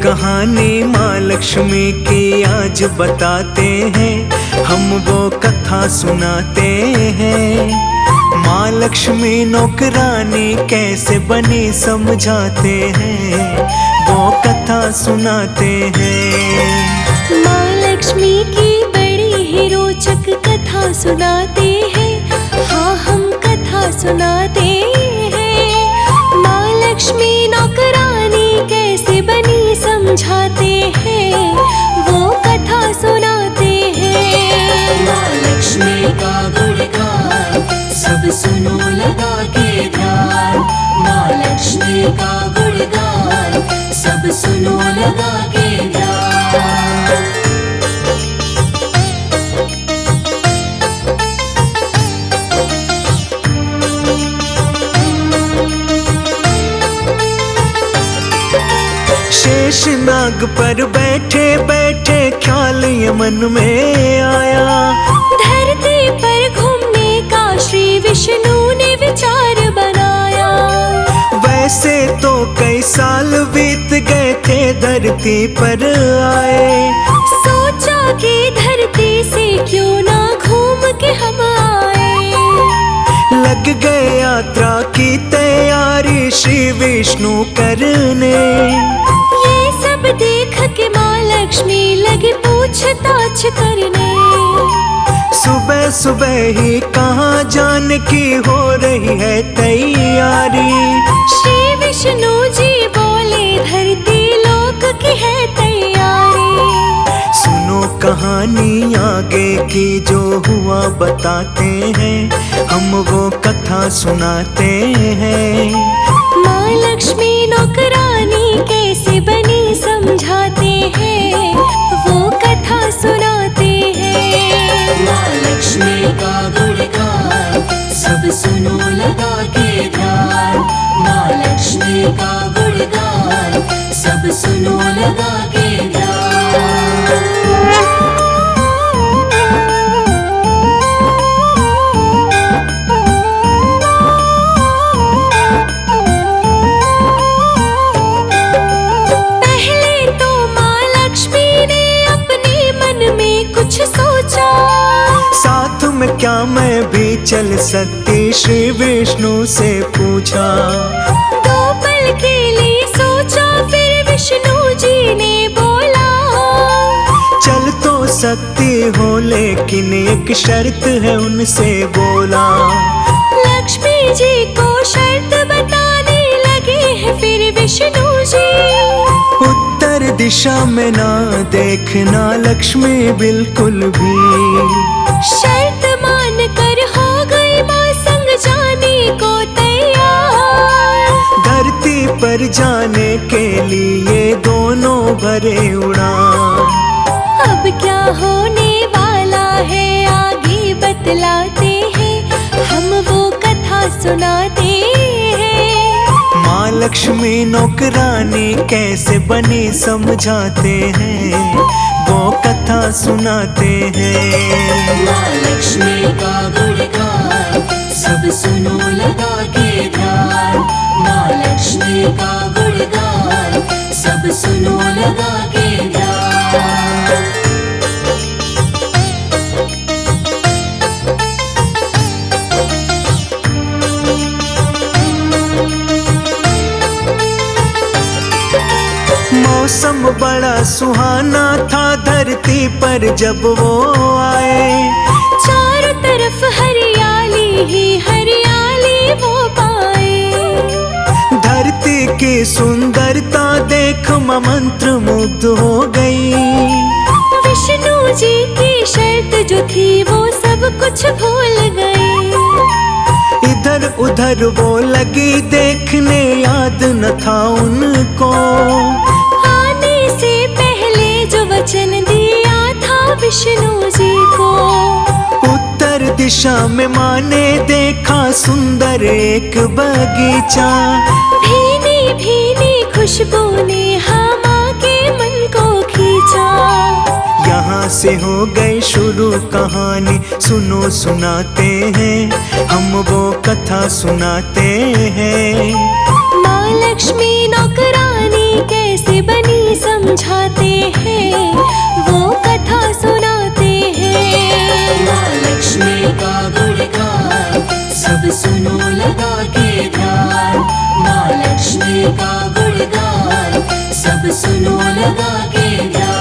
कहानी माँ लक्ष्मी की आज बताते हैं, हम वो कथा सुनाते हैं। माँ लक्ष्मी नौकरानी कैसे बनी समझाते हैं, वो कथा सुनाते हैं। माँ लक्ष्मी की बड़ी ही रोचक कथा सुनाते हैं, हाँ हम कथा सुनाते हैं। माँ लक्ष्मी नौकरानी कैसे बनी समझाते हैं, वो कथा सुनाते हैं। माँ लक्ष्मी का गुणगान सब सुनो लगा के ध्यान। माँ लक्ष्मी का गुणगान सब सुनो लगा के ध्यान। शेषनाग पर बैठे बैठे ख्याल ये मन में आया, धरती पर घूमने का श्री विष्णु ने विचार बनाया। वैसे तो कई साल बीत गए थे धरती पर आए, सोचा कि धरती से क्यों ना घूम के हम आए। लग गए यात्रा की तैयारी श्री विष्णु करने। ये सब देख के माँ लक्ष्मी लगी पूछताछ करने। सुबह सुबह ही कहाँ जाने की हो रही है तैयारी। श्री विष्णु जी बोले धरती लोक की है तैयारी। सुनो कहानी आगे की जो हुआ बताते हैं, हम वो कथा सुनाते हैं। माँ लक्ष्मी नौकरानी कैसे बनी समझाते हैं, वो कथा सुनाते हैं। माँ लक्ष्मी का गुणगान सब सुनो लगा के ध्यान। माँ लक्ष्मी का गुणगान सब सुनो लगा के ध्यान। कुछ सोचा साथ में क्या मैं भी चल सकती, श्री विष्णु से पूछा। दो पल के लिए सोचा फिर विष्णु जी ने बोला, चल तो सकती हो लेकिन एक शर्त है उनसे बोला। लक्ष्मी जी को शर्त बताने लगे हैं फिर विष्णु जी। उत्तर दिशा में ना देखना लक्ष्मी बिल्कुल भी। शर्त मान कर हो गई माँ संग जाने को तैयार। धरती पर जाने के लिए दोनों भरे उड़ान। अब क्या होने वाला है आगे बतलाते हैं, हम वो कथा सुनाते हैं। माँ लक्ष्मी नौकरानी कैसे बनी समझाते हैं, वो कथा सुनाते हैं। माँ लक्ष्मी का गुणगान सब सुनो लगा के ध्यान। माँ लक्ष्मी का गुणगान सब सुनो लगा के ध्यान। मौसम बड़ा सुहाना था धरती पर जब वो आए। चारों तरफ हरियाली ही हरियाली वो पाए। धरती की सुंदरता देख माँ मंत्र मुग्ध हो गई। विष्णु जी की शर्त जो थी वो सब कुछ भूल गई। इधर उधर वो लगी देखने, याद न था उनको आने से पहले जो वचन दिया था विष्णु जी को। उत्तर दिशा में माँ ने देखा सुंदर एक बगीचा। भीनी भीनी खुशबू ने माँ के मन को खींचा। यहाँ से हो गई शुरू कहानी, सुनो सुनाते हैं, हम वो कथा सुनाते हैं। माँ लक्ष्मी नौकरानी कैसे बनी लक्ष्मी का गुणगान सब सुनो लगा के ध्यान।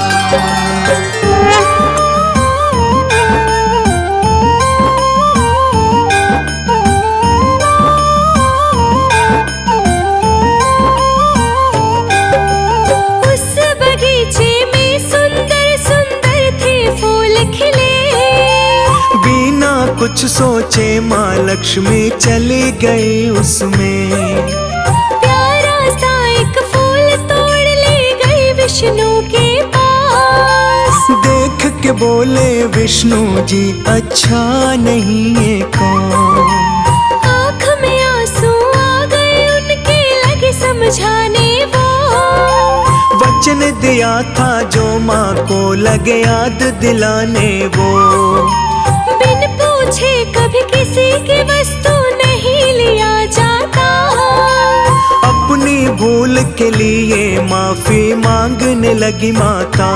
कुछ सोचे माँ लक्ष्मी चली गई उसमें, प्यारा सा एक फूल तोड़ ले गई विष्णु के पास। देख के बोले विष्णु जी अच्छा नहीं ये कौन। आँख में आंसू आ गए उनके लगे समझाने वो, वचन दिया था जो माँ को लगे याद दिलाने वो। बिन पूछे कभी किसी की वस्तु नहीं लिया जाता, अपनी भूल के लिए माफी मांगने लगी माता।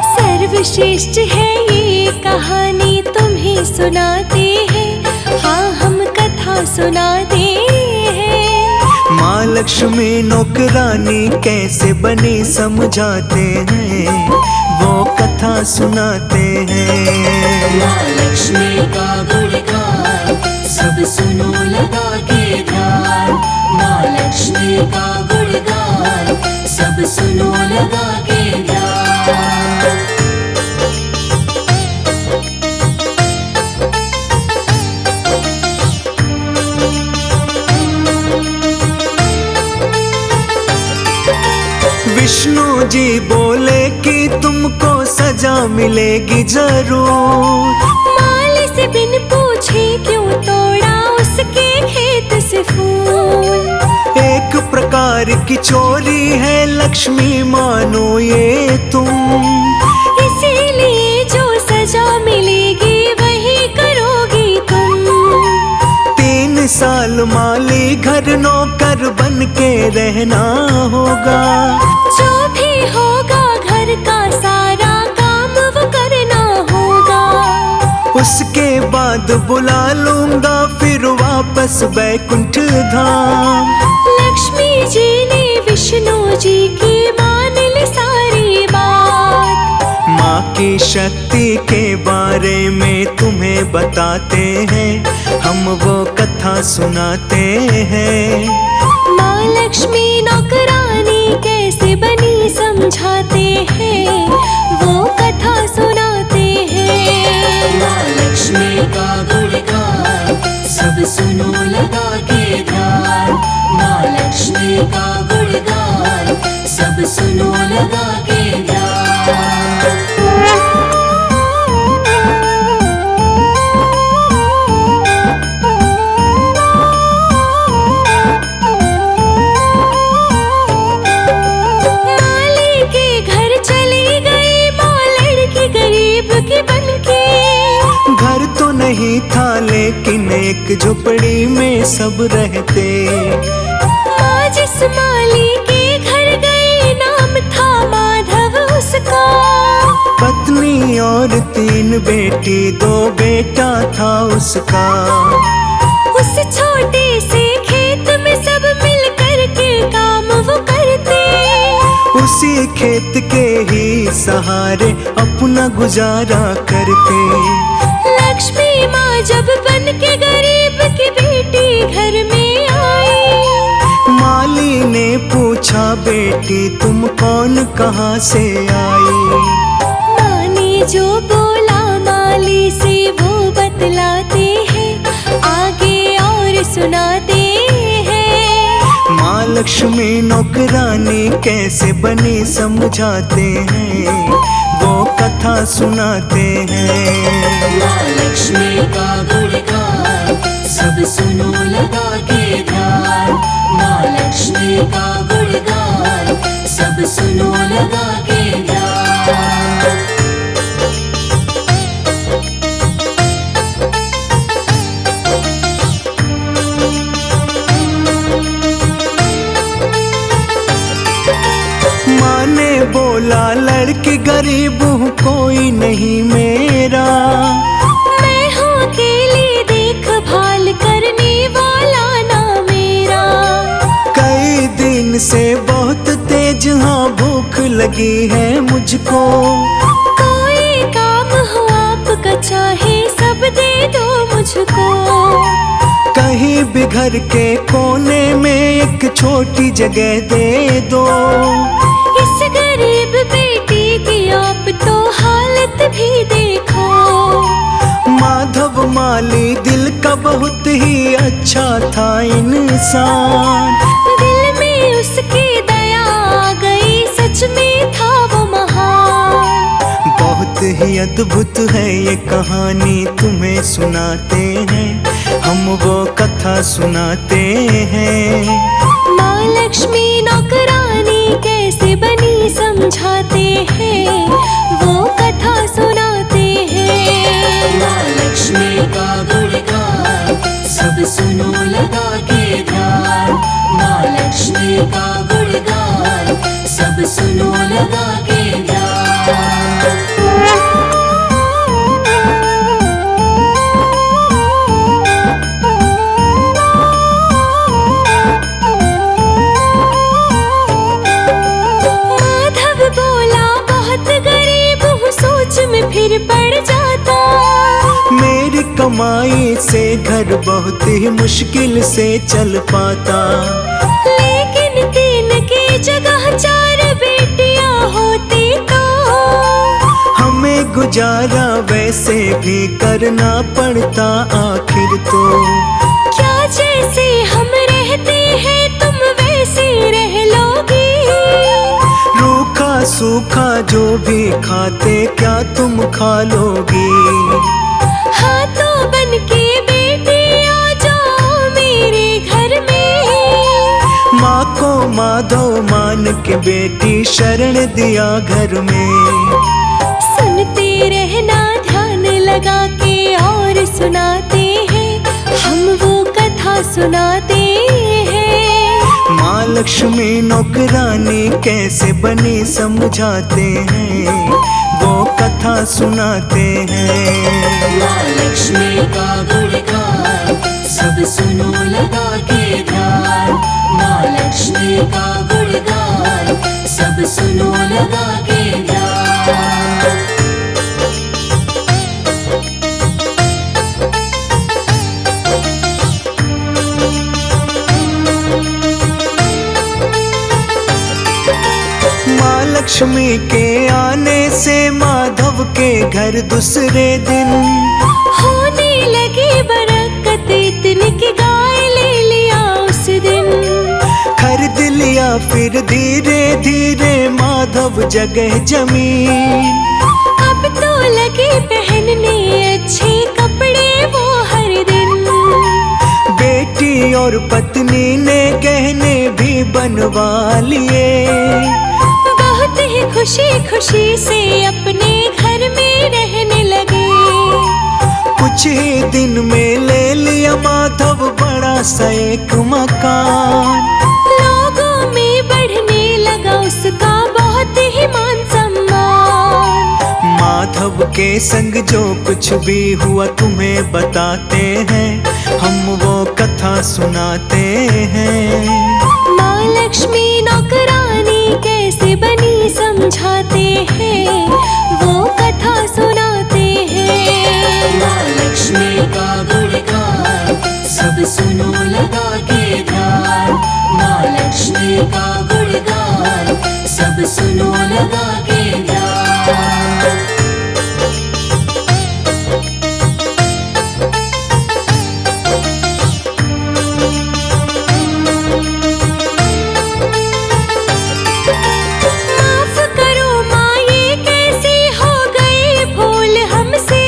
सर्वश्रेष्ठ है ये कहानी तुम्हें सुनाते हैं, हाँ हम कथा सुनाते हैं। माँ लक्ष्मी नौकरानी कैसे बनी समझाते हैं, वो कथा सुनाते हैं। माँ लक्ष्मी का गुणगान सब सुनो लगा के ध्यान। माँ लक्ष्मी का गुणगान सब सुनो लगा के ध्यान। विष्णु जी बोले कि तुमको सजा मिलेगी जरूर। माली से बिन पूछे क्यों तोड़ा उसके खेत से फूल। एक प्रकार की चोरी है लक्ष्मी मानो ये तुम, इसीलिए जो सजा मिलेगी वही करोगी तुम। 3 साल माली घर नौकर बन के रहना होगा, जो भी होगा घर का सारा काम वो करना होगा। उसके बाद बुला लूंगा फिर वापस बैकुंठ धाम। लक्ष्मी जी ने विष्णु जी की मान ली सारी बात। माँ की शक्ति के बारे में तुम्हें बताते हैं, हम वो कथा सुनाते हैं। माँ लक्ष्मी नौकरानी कैसे बनी समझाते हैं, वो कथा सुनाते हैं। माँ लक्ष्मी का गुणगान सब सुनो लगा के ध्यान। माँ लक्ष्मी का गुणगान सब सुनो लगा के ध्यान। घर तो नहीं था लेकिन एक झोपड़ी में सब रहते। माँ जिस माली के घर गए नाम था माधव उसका। पत्नी और 3 बेटी 2 बेटा था उसका। उस छोटे से खेत में सब मिल कर के काम वो करते। उसी खेत के ही सहारे अपना गुजारा करते। लक्ष्मी माँ जब बन के गरीब की बेटी घर में आई, माली ने पूछा बेटी तुम कौन कहाँ से आई। माँ ने जो बोला माली से वो बतलाते हैं, आगे और सुनाते हैं। माँ लक्ष्मी नौकरानी कैसे बनी समझाते हैं, वो कथा सुनाते हैं। माँ लक्ष्मी का गुणगान सब सुनो लगा के ध्यान। माँ लक्ष्मी का गुणगान सब सुनो लगा के ध्यान। माँ ने बोला लड़की गरीब हूँ कोई नहीं मेरा। मैं हूँ अकेली देखभाल करने वाला ना मेरा। कई जहाँ भूख लगी है मुझको। कोई काम हो आपका चाहे सब दे दो मुझको। कहीं भी घर के कोने में एक छोटी जगह दे दो। इस गरीब बेटी की आप तो हालत भी देखो। माधव माली दिल का बहुत ही अच्छा था इंसान। दिल में उसकी दया आ गई, सच में था वो महान। बहुत ही अद्भुत है ये कहानी, तुम्हें सुनाते हैं हम वो कथा सुनाते हैं। माँ लक्ष्मी नौकरानी कैसे बनी समझाते हैं, वो कथा सुनाते हैं। माँ लक्ष्मी का गुणगान सब सुनो लगा के ध्यान। माँ लक्ष्मी का गुणगान सब सुनो लगा के ध्यान। माधव बोला बहुत गरीब हूँ, सोच में फिर पड़ जाता। मेरी कमाई से घर बहुत ही मुश्किल से चल पाता। लेकिन 3 की जगह 4 बेटियां होती तो हमें गुजारा वैसे भी करना पड़ता आखिर तो। क्या जैसे हम रहते हैं तुम वैसे रह लोगी। रूखा सूखा जो भी खाते क्या तुम खा लोगी। हाथों बन के बेटी आ जाओ मेरे घर में। माँ को माधव मान के बेटी शरण दिया घर में। सुनते रहना ध्यान लगा के और सुनाते हैं, हम वो कथा सुनाते हैं। माँ लक्ष्मी नौकरानी कैसे बनी समझाते हैं, वो कथा सुनाते हैं। माँ लक्ष्मी का गुणगान सब सुनो लगा के ध्यान। माँ लक्ष्मी का गुणगान सब सुनो लगा के ध्यान। माँ लक्ष्मी के आने से माधव के घर दूसरे दिन होने लगी बरकत इतनी कि गाय ले लिया उस दिन। खरीद लिया फिर धीरे धीरे माधव जगह जमीन। अब तो लगे पहनने अच्छे कपड़े वो हर दिन। बेटी और पत्नी ने गहने भी बनवा लिए। बहुत ही खुशी खुशी से अपने घर में रहने लगे। कुछ ही दिन में ले लिया माधव बड़ा सा एक मकान। लोगों में बढ़ने लगा उसका बहुत ही मान सम्मान। माधव के संग जो कुछ भी हुआ तुम्हें बताते हैं, हम वो कथा सुनाते हैं। माँ लक्ष्मी नौकरानी कैसे बनी समझाते हैं, वो कथा सुनाते हैं। माँ लक्ष्मी का गुणगान सब सुनो लगा के ध्यान। माँ लक्ष्मी का गुणगान सब सुनो लगा के ध्यान। माफ करो माँ ये कैसे हो गई भूल हमसे।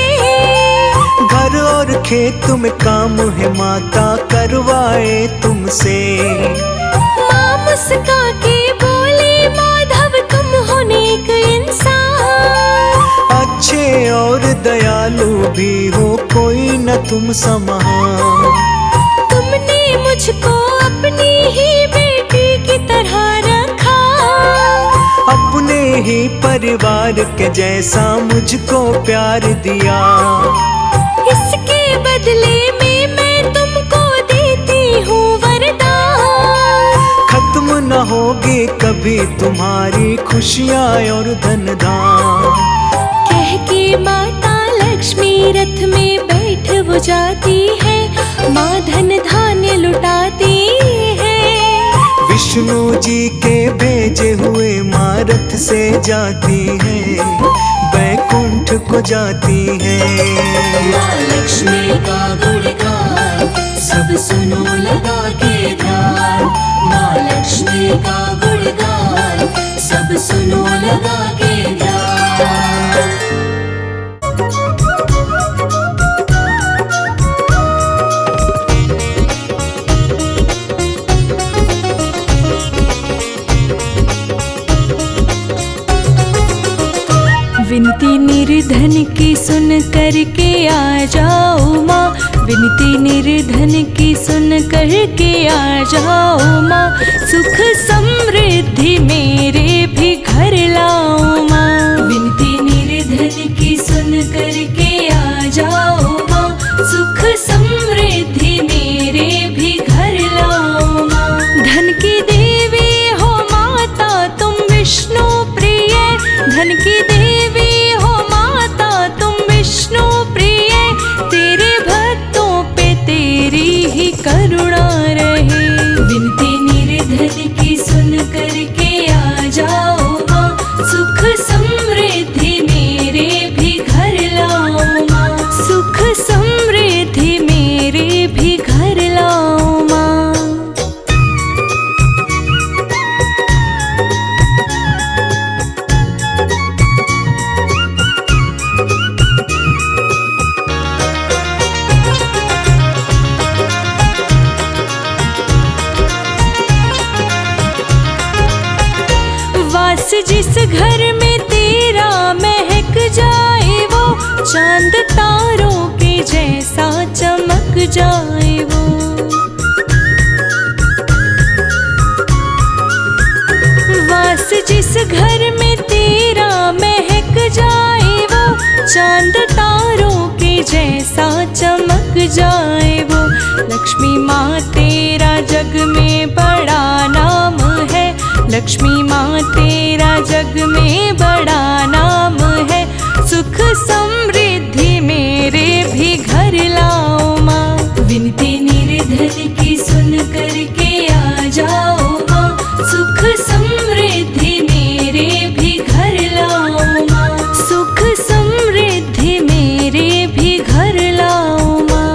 घर और खेत में काम है माता करवाए तुमसे। माँ मुस्का के बोली माधव तुम हो नेक इंसान। अच्छे और दयालु भी हो कोई न तुम समान। तुमने मुझको अपनी ही बेटी की तरह रखा। अपने ही परिवार के जैसा मुझको प्यार दिया। इसके बदले में मैं तुमको देती हूँ वरदान। खत्म न होगी कभी तुम्हारी खुशियाँ और धन धाम। कह के माता लक्ष्मी रथ में बैठ वो जाती है, माँ धन धान्य लुटाती है। विष्णु जी के भेजे हुए माँ रथ से जाती है, बैकुंठ को जाती है। माँ लक्ष्मी का गुणगान सब सुनो लगा के ध्यान। माँ लक्ष्मी का गुणगान सब सुनो लगा के ध्यान। विनती निर्धन की सुन करके आ जाओ माँ, विनती निर्धन की सुन करके आ जाओ माँ। सुख समृद्धि मेरे भी घर लाओ माँ, विनती निर्धन की सुन करके आ जाओ माँ। सुख समृद्धि मेरे भी घर लाओ माँ। धन की देवी हो माता तुम विष्णु प्रिय, धन की देवी हो माता तुम विष्णु प्रिय। तेरे भक्तों पे तेरी ही करुणा रहे, विनती निर्धन की सुन करके आ जाओ माँ। सुख समृद्धि मेरे भी घर लाओ माँ, सुख समृद्धि मेरे भी घर लाओ माँ। जिस घर में तेरा महक जाए वो, चांद तारों के जैसा चमक जाए वो। वास जिस घर में तेरा महक जाए वो, चांद तारों के जैसा चमक जाए वो। लक्ष्मी माँ तेरा जग में बड़ा नाम है, लक्ष्मी माँ तेरा जग में बड़ा नाम है। सुख समृद्धि मेरे भी घर लाओ माँ, विनती निर्धन की सुन करके आ जाओ माँ। सुख समृद्धि मेरे भी घर लाओ माँ, सुख समृद्धि मेरे भी घर लाओ माँ।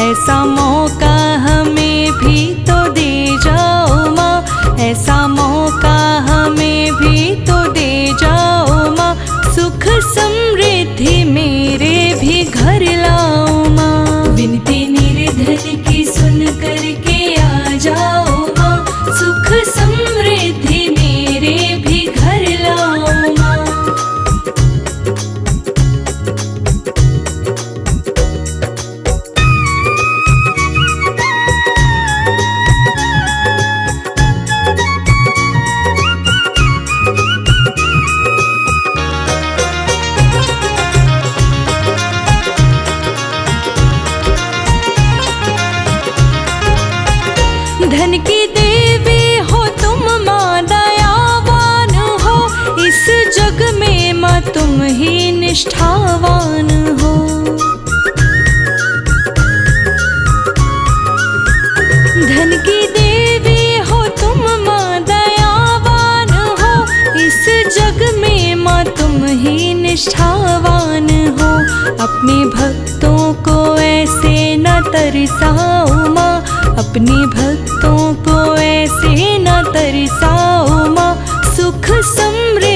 ऐसा मौका हमें भी तो दे जाओ माँ, ऐसा मौका हमें भी तो दे जाओ माँ। सुख समृद्धि मेरे भी घर लाओ माँ, विनती निर्धन की सुन करके आ जाओ माँ। सुख समृद्धि मेरे भी घर लाओ माँ। धन की देवी हो तुम माँ दयावान हो, इस जग में माँ तुम ही निष्ठावान हो। धन की देवी हो तुम माँ दयावान हो, इस जग में माँ तुम ही निष्ठावान हो। अपने भक्तों को ऐसे न तरसाओ माँ, अपने भक्तों को ऐसे न तरसाओ माँ। सुख समृद्धि